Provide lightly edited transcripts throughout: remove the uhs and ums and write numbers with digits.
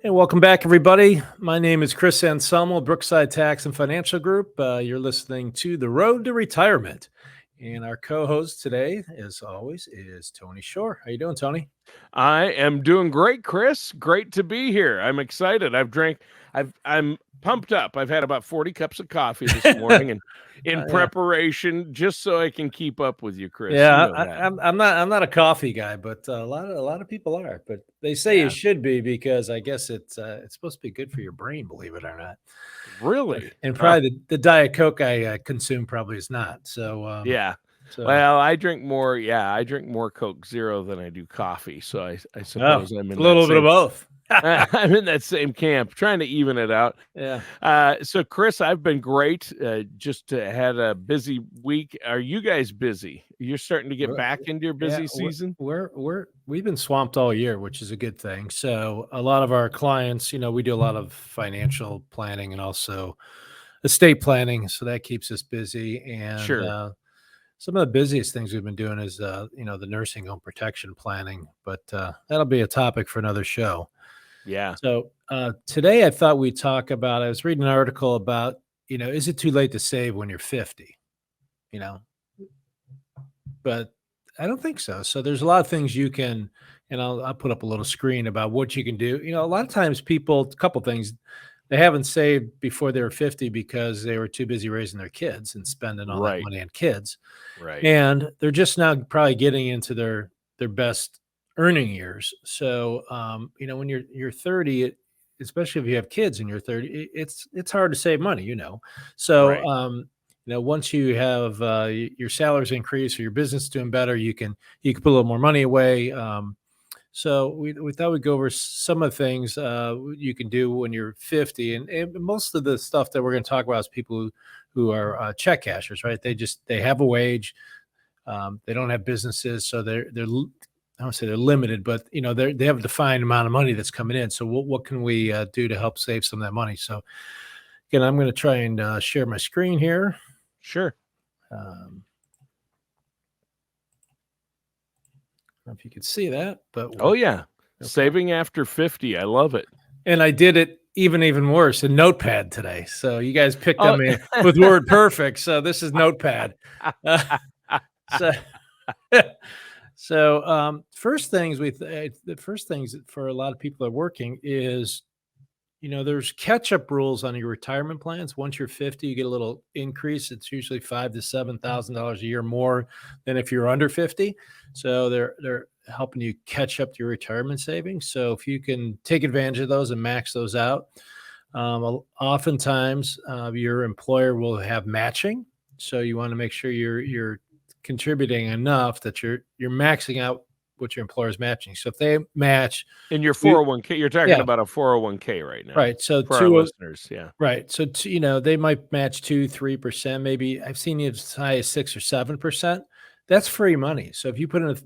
Hey, welcome back, everybody. My name is Chris Anselmo, Brookside Tax and Financial Group. You're listening to The Road to Retirement. And our co-host today, as always, is Tony Shore. How you doing, Tony? I am doing great, Chris. Great to be here. I'm excited. I'm pumped up. I've had about 40 cups of coffee this morning and in Yeah, preparation just so I can keep up with you, Chris. You yeah. know I, that. I'm not a coffee guy, but a lot of people are. But they say you Yeah. should be because I guess it's supposed to be good for your brain, believe it or not. Really? And Huh. probably the Diet Coke I consume probably is not. Yeah. So Well, I drink more Coke Zero than I do coffee. So I oh, suppose I'm a in that little bit of same both. I'm in that same camp, trying to even it out. Yeah. So Chris, I've been great. Just had a busy week. Are you guys busy? You're starting to get We're, back into your yeah, busy season? we've been swamped all year, which is a good thing. So a lot of our clients, we do a lot of financial planning and also estate planning, so that keeps us busy. And Sure. some of the busiest things we've been doing is, the nursing home protection planning, but that'll be a topic for another show. Yeah. So today, I thought we'd talk about. I was reading an article about, is it too late to save when you're 50? You know, but I don't think so. So there's a lot of things you can, and I'll put up a little screen about what you can do. A lot of times people, a couple things, they haven't saved before they were 50 because they were too busy raising their kids and spending all that Right. money on kids. Right. And they're just now probably getting into their best earning years. So when you're 30, especially if you have kids and you're 30, it's hard to save money. So Right. once you have your salaries increase or your business is doing better, you can put a little more money away. So we thought we'd go over some of the things you can do when you're 50, and most of the stuff that we're going to talk about is people who are check cashers, right? They have a wage, they don't have businesses, so I don't say they're limited, but they have a defined amount of money that's coming in. So what can we do to help save some of that money? So again, I'm going to try and share my screen here. Sure. Um, I don't know if you can see that, but Oh yeah. okay. Saving after 50. I love it. And I did it even worse in Notepad today. So you guys picked on Oh, me with Word Perfect. So this is Notepad. Uh, so first things the first things for a lot of people that are working is, there's catch-up rules on your retirement plans. Once you're 50, you get a little increase. It's usually $5,000 to $7,000 a year more than if you're under 50. So they're helping you catch up to your retirement savings. So if you can take advantage of those and max those out, oftentimes your employer will have matching. So you want to make sure you're contributing enough that you're maxing out what your employer is matching. So if they match, in your you 401k, you're talking yeah, about a 401k right now right. So for our two listeners. Yeah. Right. So, they might match 2, 3%. Maybe I've seen it as high as 6 or 7%. That's free money. So if you put in,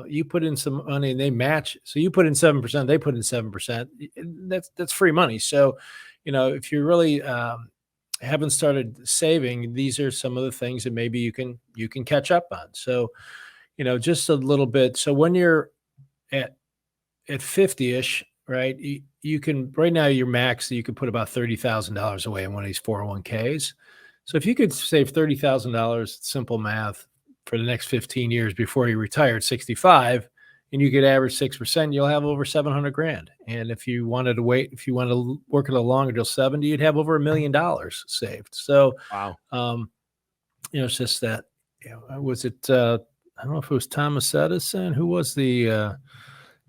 you put in some money and they match. So you put in 7%, they put in 7%. That's free money. So, if you really haven't started saving, these are some of the things that maybe you can catch up on. So, just a little bit. So when you're at 50-ish, right? You can right now your max you can put about $30,000 away in one of these 401ks. So if you could save $30,000, simple math, for the next 15 years before you retire at 65, and you could average 6%, you'll have over 700 grand. And if you wanted to wait, if you wanted to work it a longer till 70, you'd have over $1 million saved. So, Wow. um, it's just that, was it, I don't know if it was Thomas Edison, who was the,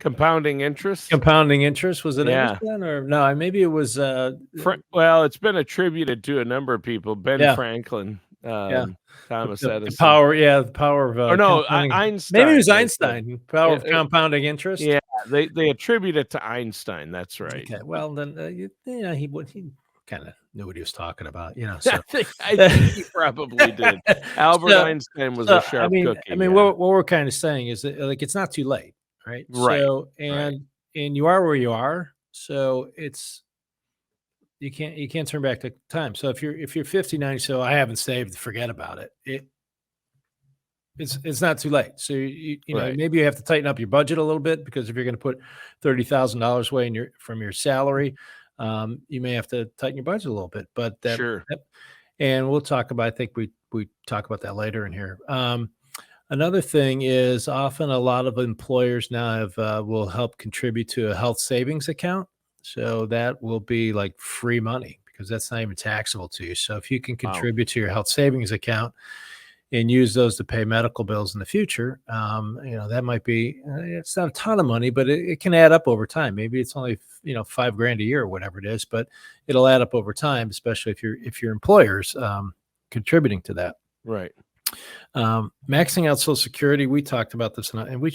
Compounding interest. compounding interest, was it Yeah. Edison or no, maybe it was, Well, it's been attributed to a number of people. Ben yeah, Franklin, yeah, Thomas the Edison. power, yeah, the power of, Or no, compounding. Maybe it was Einstein. Einstein, power of compounding interest. Yeah, they attribute it to Einstein. That's right. Okay, well, then, he kinda knew what he was talking about, I so think he probably did. Albert so Einstein was a so, I sharp mean I cookie. mean, Yeah. what we're kinda saying is that, like, it's not too late, right? Right. So, Right. and you are where you are, so it's you can't turn back the time. So if you're 59, so I haven't saved, forget about it. it's not too late. So you know, Right. maybe you have to tighten up your budget a little bit, because if you're going to put $30,000 away in from your salary, you may have to tighten your budget a little bit. But Sure. and we'll talk about, I think we talk about that later in here. Another thing is, often a lot of employers now have will help contribute to a health savings account. So that will be like free money, because that's not even taxable to you. So if you can Wow. contribute to your health savings account and use those to pay medical bills in the future, you know, that might be, it's not a ton of money, but it can add up over time. Maybe it's only, you know, $5,000 a year or whatever it is, but it'll add up over time, especially if your employer's contributing to that. Right. Maxing out Social Security, we talked about this, and we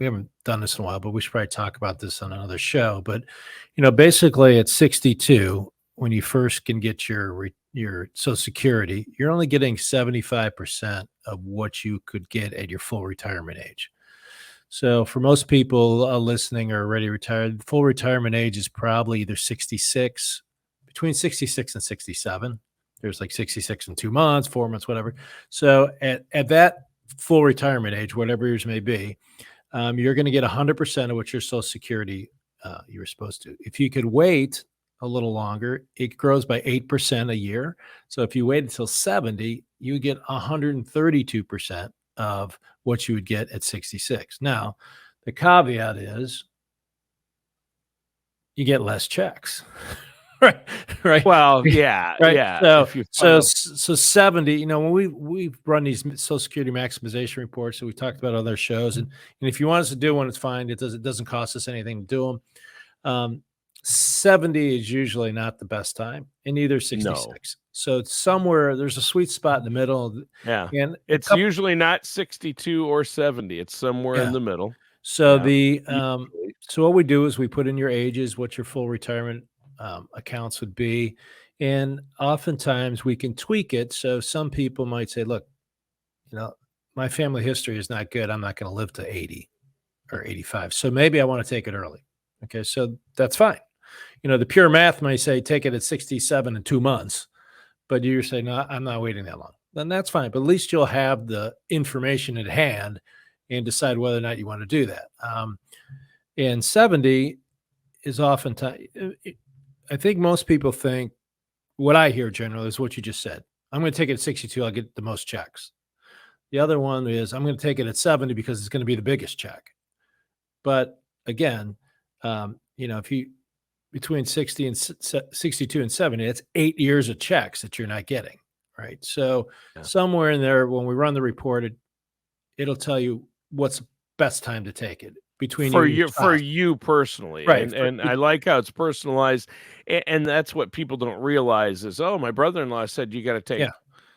haven't done this in a while, but we should probably talk about this on another show. But you know, basically at 62, when you first can get your Social Security, you're only getting 75% of what you could get at your full retirement age. So for most people listening or already retired, full retirement age is probably either 66, between 66 and 67. There's like 66 and 2 months, 4 months, whatever. So at that full retirement age, whatever yours may be, you're going to get 100% of what your Social Security you were supposed to. If you could wait a little longer, it grows by 8% a year. So if you wait until 70, you get 132% of what you would get at 66. Now, the caveat is you get less checks. Right. Right. Well, yeah, Right. yeah. So, If you file, 70, you know, when we've run these Social Security maximization reports that we talked about on other shows, and if you want us to do one, it's fine. It doesn't cost us anything to do them. 70 is usually not the best time, and neither 66. no. So it's somewhere, there's a sweet spot in the middle. Yeah. And It's usually not 62 or 70. It's somewhere in yeah. the middle. So Yeah. so what we do is we put in your ages, what your full retirement accounts would be, and oftentimes we can tweak it. So some people might say, "Look, you know, my family history is not good. I'm not going to live to 80 or 85. So maybe I want to take it early." Okay, so that's fine. You know, the pure math may say take it at 67 in 2 months, but you're saying, "No, I'm not waiting that long." Then that's fine. But at least you'll have the information at hand and decide whether or not you want to do that. And 70 is oftentimes, I think most people think, what I hear generally is what you just said. I'm going to take it at 62. I'll get the most checks. The other one is I'm going to take it at 70 because it's going to be the biggest check. But again, you know, if you between 60 and 62 and 70, that's 8 years of checks that you're not getting. Right. So Yeah. somewhere in there, when we run the report, it'll tell you what's the best time to take it between For you and your you, for spouse. you personally, Right. and I like how it's personalized, and that's what people don't realize is, oh, my brother-in-law said you got to take, Yeah.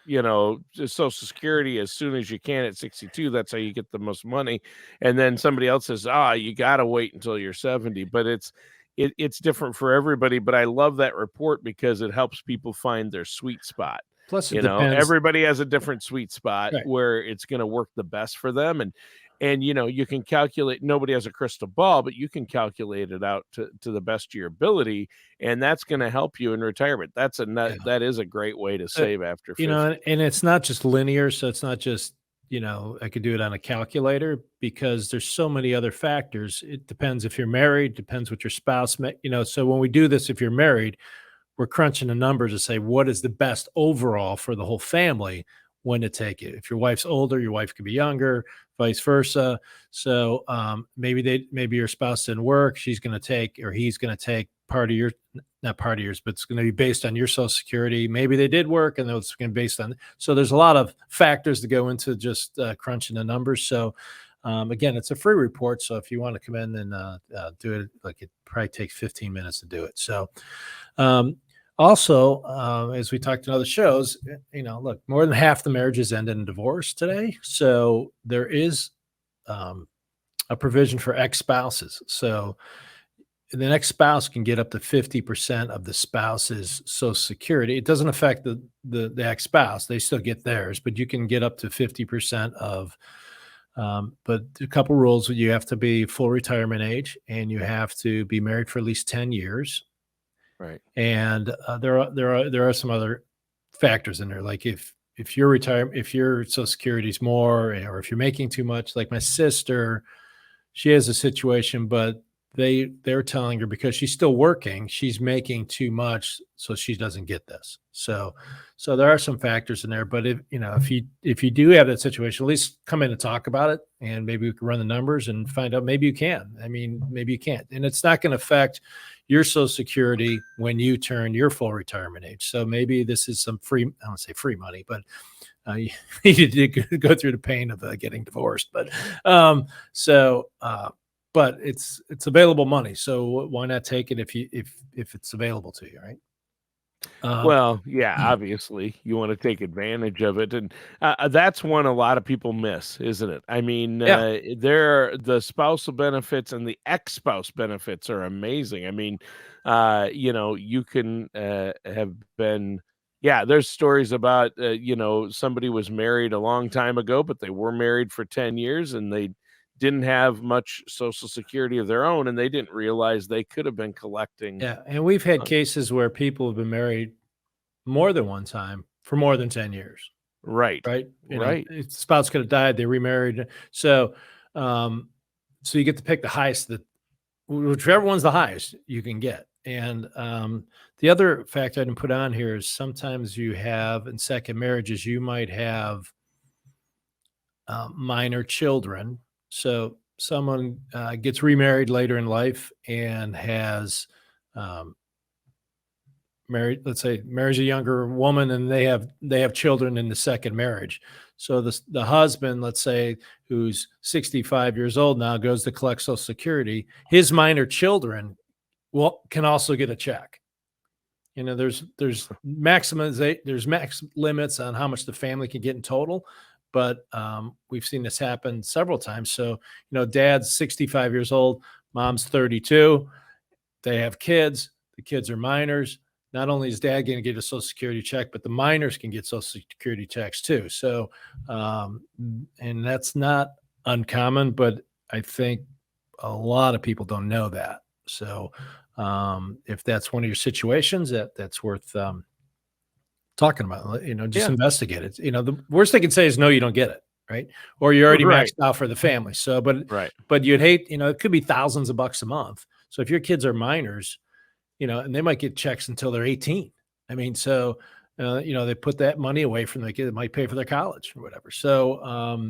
you know, Social Security as soon as you can at 62. That's how you get the most money. And then somebody else says, you got to wait until you're 70. But it's different for everybody. But I love that report because it helps people find their sweet spot. Plus, it You know, depends. everybody has a different sweet spot Right. where it's going to work the best for them. And you know, you can calculate, nobody has a crystal ball, but you can calculate it out to the best of your ability, and that's going to help you in retirement. That is a great way to save after 50. You know, and it's not just linear. So it's not just, you know, I could do it on a calculator, because there's so many other factors. It depends if you're married, depends what your spouse you know. So when we do this, if you're married, we're crunching the numbers to say what is the best overall for the whole family when to take it. If your wife's older, your wife could be younger, vice versa. So maybe your spouse didn't work. She's going to take, or he's going to take part of your, not part of yours, but it's going to be based on your Social Security. Maybe they did work, and it's going to be based on. So there's a lot of factors to go into just crunching the numbers. So again, it's a free report. So if you want to come in and do it, like, it probably takes 15 minutes to do it. So also, as we talked in other shows, you know, look, more than half the marriages end in divorce today. So there is a provision for ex-spouses. So the next spouse can get up to 50% of the spouse's Social Security. It doesn't affect the ex-spouse; they still get theirs, but you can get up to 50% of. But a couple rules: you have to be full retirement age, and you have to be married for at least 10 years. Right. And there are some other factors in there, like if if your retirement, if your Social Security is more, or if you're making too much, like my sister, she has a situation, but they're telling her because she's still working, she's making too much, so she doesn't get this. So there are some factors in there, but if you do have that situation, at least come in and talk about it, and maybe we can run the numbers and find out maybe you can. I mean, maybe you can't, and it's not going to affect your Social Security when you turn your full retirement age. So maybe this is some free, I don't say free money, but you need to go through the pain of getting divorced. But but it's available money, so why not take it if it's available to you, right? Well, yeah, obviously you want to take advantage of it, and that's one a lot of people miss, isn't it? I mean, Yeah, the spousal benefits and the ex-spouse benefits are amazing. I mean, you can have been, yeah. There's stories about somebody was married a long time ago, but they were married for 10 years, and they didn't have much Social Security of their own, and they didn't realize they could have been collecting. yeah, and we've had cases where people have been married more than one time for more than 10 years, Right, right? right. The spouse could have died, they remarried. So, so you get to pick the highest, whichever one's the highest you can get. And the other fact I didn't put on here is sometimes you have in second marriages, you might have minor children. So someone gets remarried later in life and has um, married, let's say, marries a younger woman, and they have children in the second marriage. So the husband, let's say, who's 65 years old now, goes to collect Social Security. His minor children can also get a check. There's max limits on how much the family can get in total, but we've seen this happen several times. So dad's 65 years old, mom's 32, they have kids, the kids are minors. Not only is dad going to get a Social Security check, but the minors can get Social Security checks too. So, and that's not uncommon, but I think a lot of people don't know that. So, if that's one of your situations, that's worth talking about. Just Yeah, investigate it. The worst they can say is no, you don't get it, right? Or you're already right, maxed out for the family. So, right. but you'd hate, it could be thousands of bucks a month. So if your kids are minors, and they might get checks until they're 18. I mean, so, they put that money away from the kid that might pay for their college or whatever. So,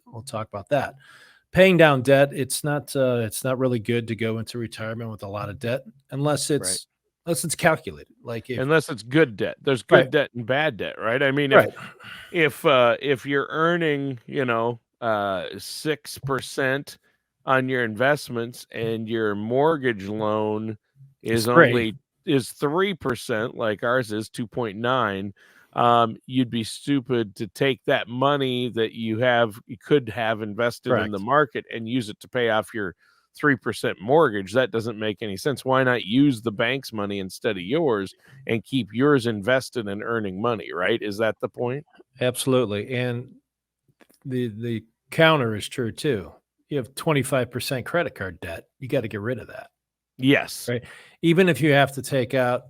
we'll talk about that. Paying down debt. It's not really good to go into retirement with a lot of debt unless Right. it's calculated. Like Unless it's good debt. There's right, good debt and bad debt, right? I mean, right, if you're earning, 6% on your investments and your mortgage loan it's is three. only is 3%, like ours is 2.9, you'd be stupid to take that money that you could have invested in the Correct. market and use it to pay off your 3% mortgage. That doesn't make any sense. Why not use the bank's money instead of yours and keep yours invested and earning money, right? Is that the point? Absolutely. And the counter is true too. You have 25% credit card debt. You got to get rid of that, Yes. right? Even if you have to take out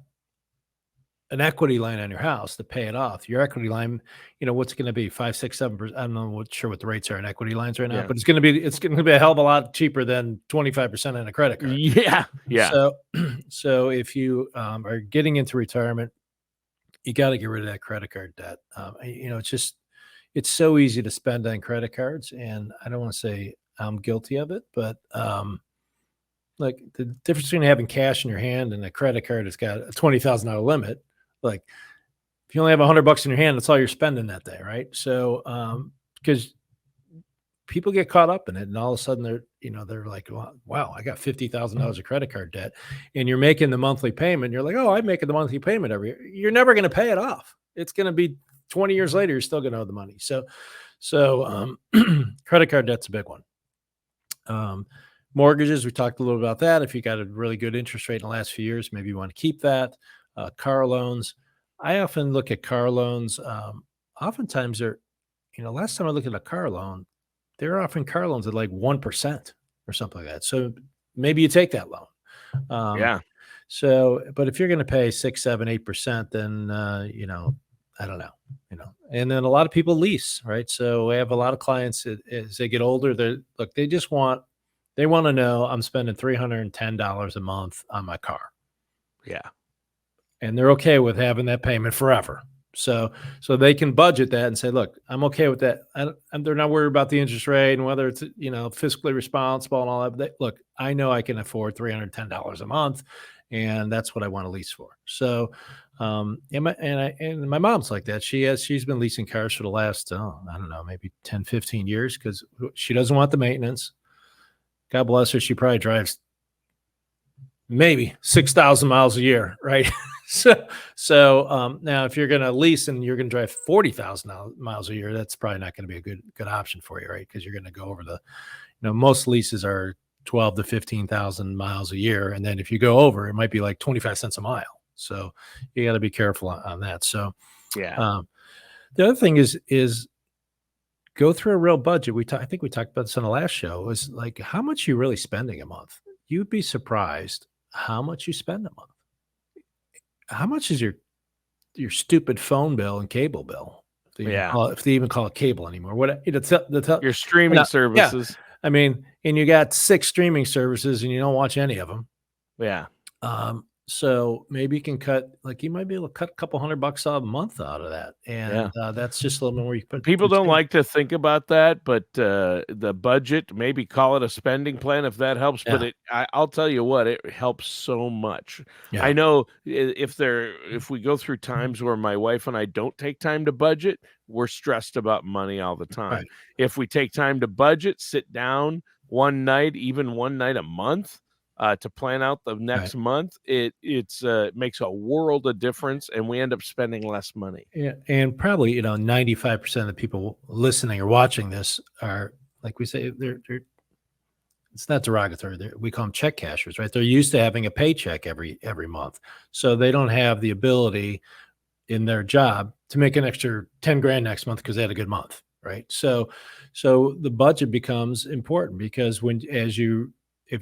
an equity line on your house to pay it off, your equity line, what's it going to be? 5, 6, 7%. I don't know what the rates are in equity lines right now, Yeah. but it's going to be a hell of a lot cheaper than 25% on a credit card. Yeah. Yeah. So, so if you are getting into retirement, you got to get rid of that credit card debt. It's so easy to spend on credit cards, and I don't want to say I'm guilty of it, but like the difference between having cash in your hand and a credit card that's got a $20,000 limit, like if you only have $100 in your hand, that's all you're spending that day, right? So, because people get caught up in it, and all of a sudden they're like, wow, I got $50,000 of credit card debt, and you're making the monthly payment. You're like, oh, I'm making the monthly payment every year. You're never going to pay it off. It's going to be 20 years later, you're still going to owe the money. So, credit card debt's a big one. Mortgages, we talked a little about that. If you got a really good interest rate in the last few years, maybe you want to keep that. Car loans. I often look at car loans. Oftentimes last time I looked at a car loan, they're offering car loans at like 1% or something like that. So maybe you take that loan. Yeah. So, but if you're going to pay 6, 7, 8%, then, I don't know, and then a lot of people lease, right? So I have a lot of clients as they get older, they just they want to know I'm spending $310 a month on my car, Yeah. and they're okay with having that payment forever. So they can budget that and say, look, I'm okay with that. And they're not worried about the interest rate and whether it's, fiscally responsible and all that. But look, I know I can afford $310 a month, and that's what I want to lease for. So, and my mom's like that. She's been leasing cars for the last, I don't know, maybe 10, 15 years because she doesn't want the maintenance. God bless her. She probably drives maybe 6,000 miles a year, right? So now if you're going to lease and you're going to drive 40,000 miles a year, that's probably not going to be a good option for you, right? Because you're going to go over most leases are 12 to 15,000 miles a year. And then if you go over, it might be like 25 cents a mile. So you got to be careful on that. So Yeah. the other thing is go through a real budget. I think we talked about this on the last show, is like how much you really spending a month. You'd be surprised how much you spend a month. How much is your stupid phone bill and cable bill? If they even call it cable anymore. Your streaming services. I mean, and you got 6 streaming services and you don't watch any of them. Yeah. So maybe you can you might be able to cut a couple $100 a month out of that. And that's just a little more you put. People don't like to think about that, but the budget, maybe call it a spending plan if that helps. Yeah. But I'll tell you what, it helps so much. Yeah. I know if we go through times where my wife and I don't take time to budget, we're stressed about money all the time. Right. If we take time to budget, sit down one night, even one night a month, to plan out the next month, it makes a world of difference, and we end up spending less money. Yeah, and probably 95% of the people listening or watching this are, like we say, they're it's not derogatory. We call them check cashers, right? They're used to having a paycheck every month, so they don't have the ability in their job to make an extra 10 grand next month because they had a good month, right? So the budget becomes important because if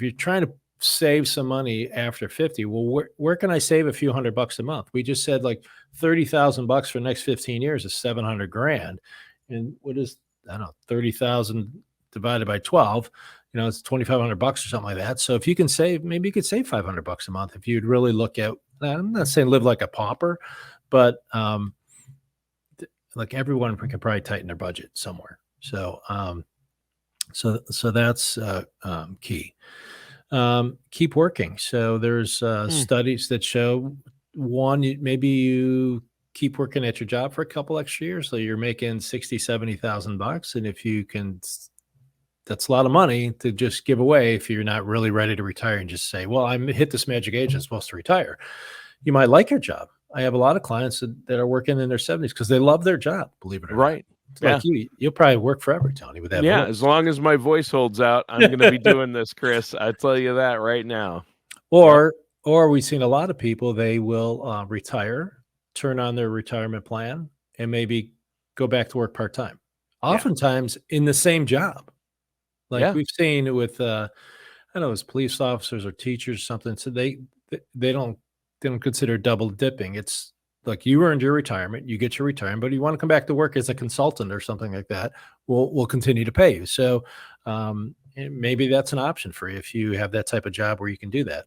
you're trying to save some money after 50, well, where can I save a few $100 a month? We just said like $30,000 for the next 15 years is 700 grand. And what is, I don't know, 30,000 divided by 12, it's $2,500 or something like that. So if you can save, maybe you could save $500 a month if you'd really look at, I'm not saying live like a pauper, but like everyone can probably tighten their budget somewhere. So that's key. Keep working. So there's studies that show maybe you keep working at your job for a couple extra years. So you're making 60, 70,000 bucks. And if you can, that's a lot of money to just give away if you're not really ready to retire and just say, well, I'm hit this magic age, I'm supposed to retire. You might like your job. I have a lot of clients that are working in their 70s because they love their job, believe it or not. Right. Like you'll probably work forever, Tony, with that. Yeah, voice. as long as my voice holds out, I'm going to be doing this, Chris. I tell you that right now. Or we've seen a lot of people, they will retire, turn on their retirement plan, and maybe go back to work part-time. Oftentimes in the same job. Like we've seen with, I don't know, as police officers or teachers or something. So they don't consider double dipping. It's like you earned your retirement, you get your retirement, but you want to come back to work as a consultant or something like that, we'll continue to pay you. So maybe that's an option for you if you have that type of job where you can do that.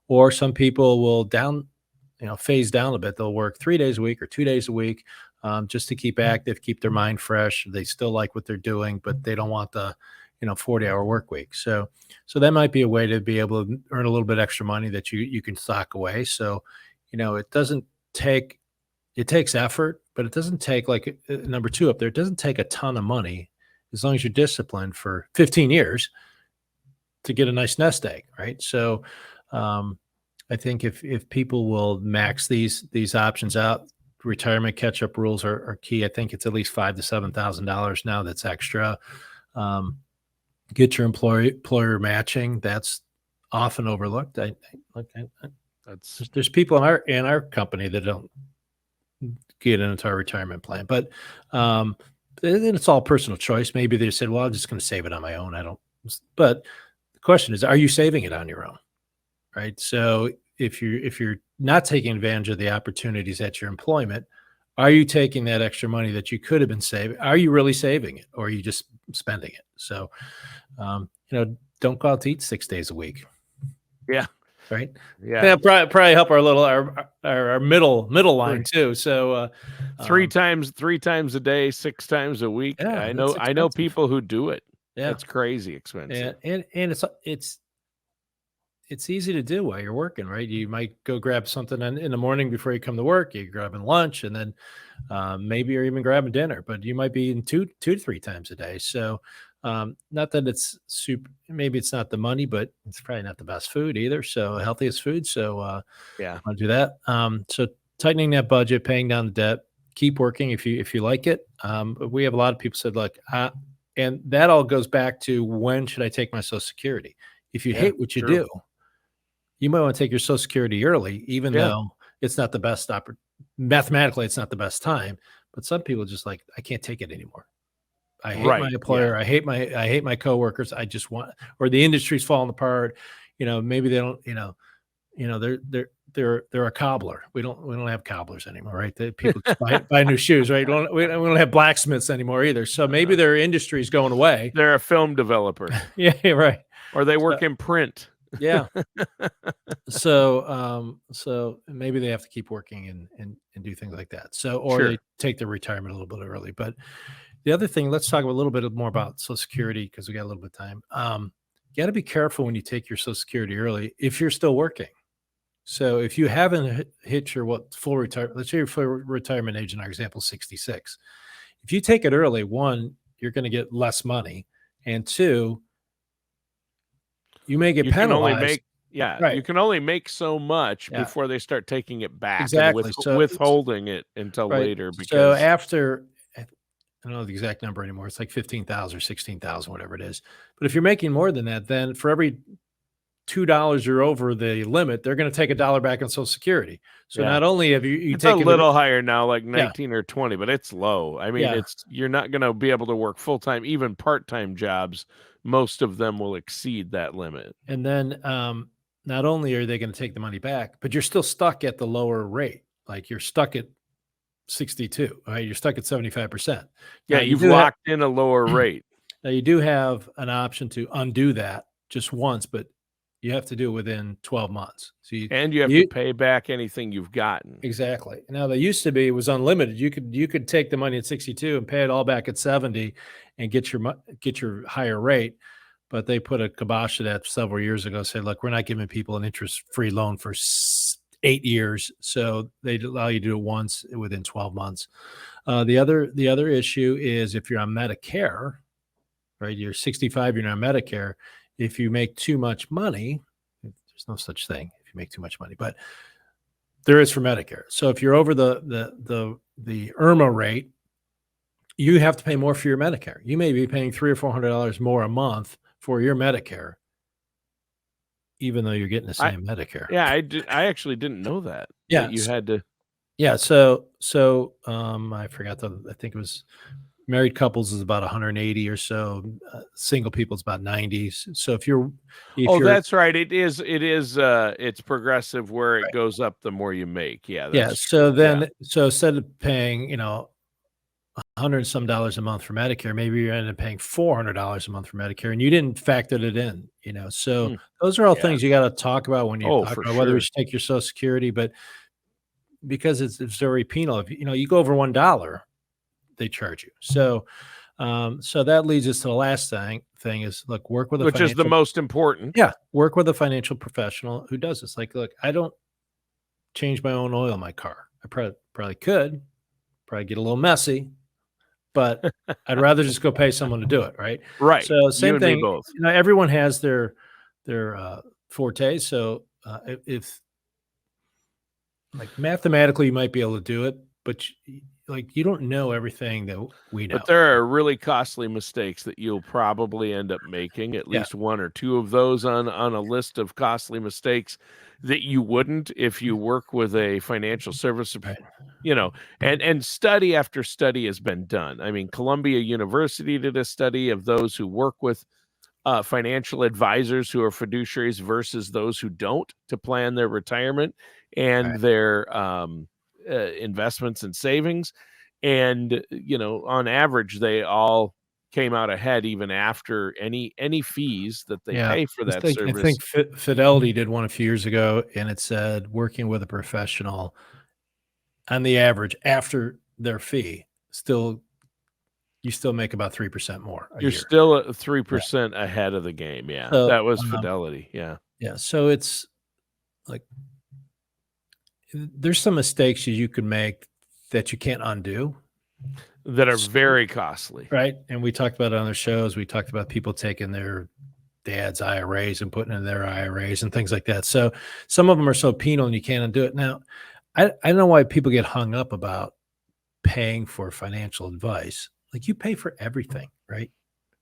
Or some people will phase down a bit. They'll work 3 days a week or 2 days a week just to keep active, keep their mind fresh. They still like what they're doing, but they don't want the 40-hour work week. So that might be a way to be able to earn a little bit extra money that you can sock away. So, it takes effort, but it doesn't take, like number 2 up there, it doesn't take a ton of money as long as you're disciplined for 15 years to get a nice nest egg, right? So I think if people will max these options out, retirement catch-up rules are key. I think it's at least $5,000 to $7,000 now that's extra. Get your employer matching. That's often overlooked. There's people in our company that don't get into our retirement plan, but it's all personal choice. Maybe they said, well, I'm just going to save it on my own. But the question is, are you saving it on your own? Right. So if you're not taking advantage of the opportunities at your employment, Are you taking that extra money that you could have been saving? Are you really saving it, or are you just spending it? So, don't go out to eat 6 days a week, Yeah. right? Yeah. That'll probably help our middle line too. So, three times a day, 6 times a week. Yeah, I that's know expensive. people who do it. Yeah, That's crazy expensive. and it's easy to do while you're working, right? You might go grab something in the morning before you come to work. You're grabbing lunch, and then maybe you're even grabbing dinner. But you might be eating two to three times a day. So, not that it's super. Maybe it's not the money, but it's probably not the best food either. So, healthiest food. So, Yeah. want to do that. So, tightening that budget, paying down the debt, keep working if you like it. But we have a lot of people said, look, and that all goes back to when should I take my Social Security? If you Yeah, hate what you true. do, you might want to take your Social Security early, even Yeah. though it's not the best mathematically, it's not the best time. But some people just like, I can't take it anymore. I hate Right, my yeah. employer. I hate my coworkers. I just want, or the industry's falling apart. Maybe they don't. They're a cobbler. We don't have cobblers anymore, right? People just buy new shoes, right? We don't have blacksmiths anymore either. So maybe their industry is going away. They're a film developer. Yeah, right. Or they work in print. Yeah. So maybe they have to keep working and do things like that. So, or Sure. they take their retirement a little bit early. But the other thing, let's talk a little bit more about Social Security because we got a little bit of time. You got to be careful when you take your Social Security early if you're still working. So if you haven't hit your full retirement, let's say your full retirement age in our example, 66. If you take it early, one, you're going to get less money, and two, you may get penalized. You can only make so much Yeah. before they start taking it back. Exactly. And withholding it until later. Because So after, I don't know the exact number anymore. It's like 15,000 or 16,000, whatever it is. But if you're making more than that, then for every $2 you're over the limit, they're going to take $1 back on Social Security. So not only have you it's taken a little higher now, like 19 or 20, but it's low. I mean, Yeah. you're not going to be able to work full time, even part-time jobs. Most of them will exceed that limit. And then not only are they going to take the money back, but you're still stuck at the lower rate. Like you're stuck at 62, right? You're stuck at 75%. Yeah, you've locked in a lower rate. Now you do have an option to undo that just once, but you have to do it within 12 months. So you have to pay back anything you've gotten. Exactly. Now they used to be, it was unlimited. You could take the money at 62 and pay it all back at 70 and get your higher rate. But they put a kibosh to that several years ago, said, look, we're not giving people an interest-free loan for 8 years. So they allow you to do it once within 12 months. The other issue is if you're on Medicare, right? You're 65, you're on Medicare. If you make too much money, there's no such thing if you make too much money, but there is for Medicare. So if you're over the IRMA rate, you have to pay more for your Medicare. You may be paying $300 or $400 more a month for your Medicare, even though you're getting the same Medicare. Yeah, I actually didn't know that. Yeah, that you had to. Yeah, so I forgot I think it was married couples is about 180 or so. Single people is about 90. So if you're that's right. It's progressive where it goes up the more you make. Yeah. Yeah. So instead of paying, $100 and some a month for Medicare, maybe you're ended up paying $400 a month for Medicare, and you didn't factor it in. So those are all things you got to talk about when you talk about whether you should take your Social Security, but because it's very penal. If you go over $1, they charge you. So that leads us to the last thing is look, work with which is the most important. Yeah. Work with a financial professional who does this. Like, look, I don't change my own oil in my car. I probably could get a little messy, but I'd rather just go pay someone to do it. Right. Right. So same thing. Both. Everyone has their forte. So if like mathematically you might be able to do it, but you don't know everything that we know. But there are really costly mistakes that you'll probably end up making, at least one or two of those on a list of costly mistakes that you wouldn't if you work with a financial service, and study after study has been done. I mean, Columbia University did a study of those who work with financial advisors who are fiduciaries versus those who don't to plan their retirement and their investments and savings, and on average, they all came out ahead even after any fees that they Yeah, pay for I that think I service. think Fidelity did one a few years ago, and it said working with a professional on the average after their fee, still you still make about 3% more a You're year. still at Yeah. 3% ahead of the game. Yeah, So, that was Fidelity. Yeah, yeah, so it's like there's some mistakes you could make that you can't undo, that are s very costly. right? And we talked about it on the shows. We talked about people taking their dad's IRAs and putting in their IRAs and things like that. So some of them are so penal and you can't undo it. Now, I don't know why people get hung up about paying for financial advice. Like you pay for everything, right?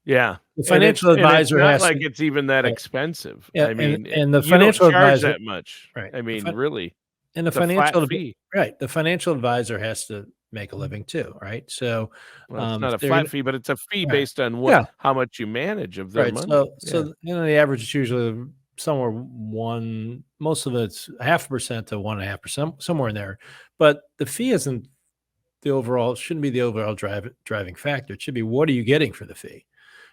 Yeah, The and financial it's advisor not has like to, it's even that right, expensive. yeah, I mean, and the you don't financial charge advisor, that much. right? I mean, really, And the it's a flat financial fee. right, the financial advisor has to make a living too, right? So, Well, it's if not a they're flat gonna fee, but it's a fee right, based on yeah, how much you manage of their right. money. Yeah. The average is usually somewhere most of it's 0.5% to 1.5%, somewhere in there. But the fee isn't shouldn't be the overall driving factor. It should be what are you getting for the fee?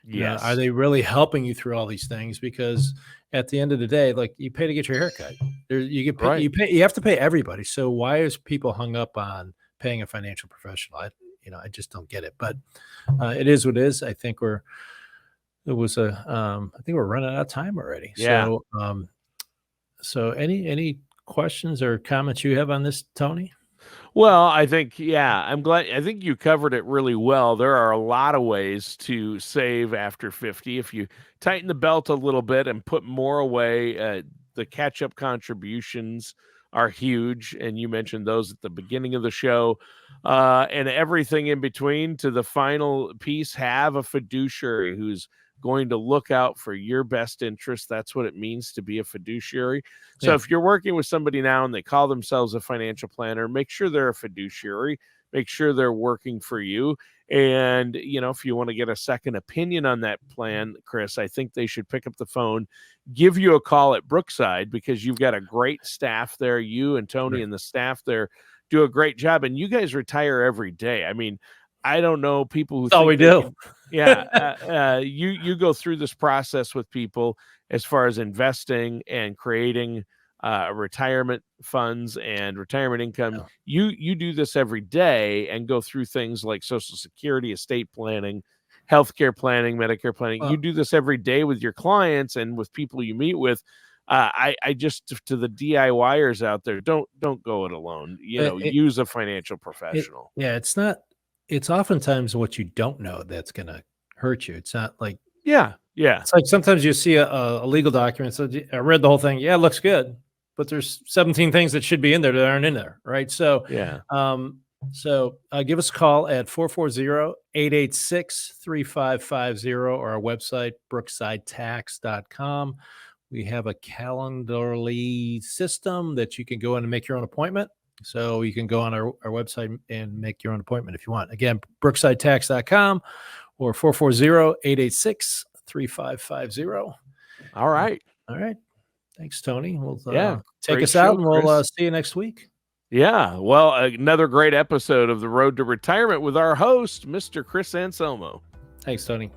Are Yes. they really helping you through all these things? Because at the end of the day, like you pay to get your hair cut. Right. You have to pay everybody. So why is people hung up on paying a financial professional? I just don't get it. But it is what it is. I think we're running out of time already. Yeah. So any questions or comments you have on this, Tony? Well, I think, yeah, I think you covered it really well. There are a lot of ways to save after 50. If you tighten the belt a little bit and put more away, the catch up contributions are huge. And you mentioned those at the beginning of the show, and everything in between to the final piece. Have a fiduciary who's going to look out for your best interest. That's what it means to be a fiduciary. So Yeah. if you're working with somebody now and they call themselves a financial planner, make sure they're a fiduciary, make sure they're working for you. And, if you want to get a second opinion on that plan, Chris, I think they should pick up the phone, give you a call at Brookside, because you've got a great staff there. You and Tony Right. and the staff there do a great job, and you guys retire every day. I mean, I don't know people who That's all think we they do. can. Yeah, you go through this process with people as far as investing and creating retirement funds and retirement income. Yeah. You do this every day and go through things like Social Security, estate planning, healthcare planning, Medicare planning. You Well, do this every day with your clients and with people you meet with. I just, to the DIYers out there, don't go it alone. it, it, Use a financial it professional. yeah, it's not. It's oftentimes what you don't know that's going to hurt you. It's not like Yeah, yeah, it's like sometimes you see a legal document. So I read the whole thing. Yeah, it looks good, but there's 17 things that should be in there that aren't in there, right? yeah. Give us a call at 440-886-3550 or our website, brooksidetax.com. We have a Calendarly system that you can go in and make your own appointment. So you can go on our website and make your own appointment if you want. Again, brooksidetax.com or 440-886-3550. All right. All right. Thanks, Tony. We'll take great us out show, and we'll Chris. see you next week. Yeah. Well, another great episode of The Road to Retirement with our host, Mr. Chris Anselmo. Thanks, Tony.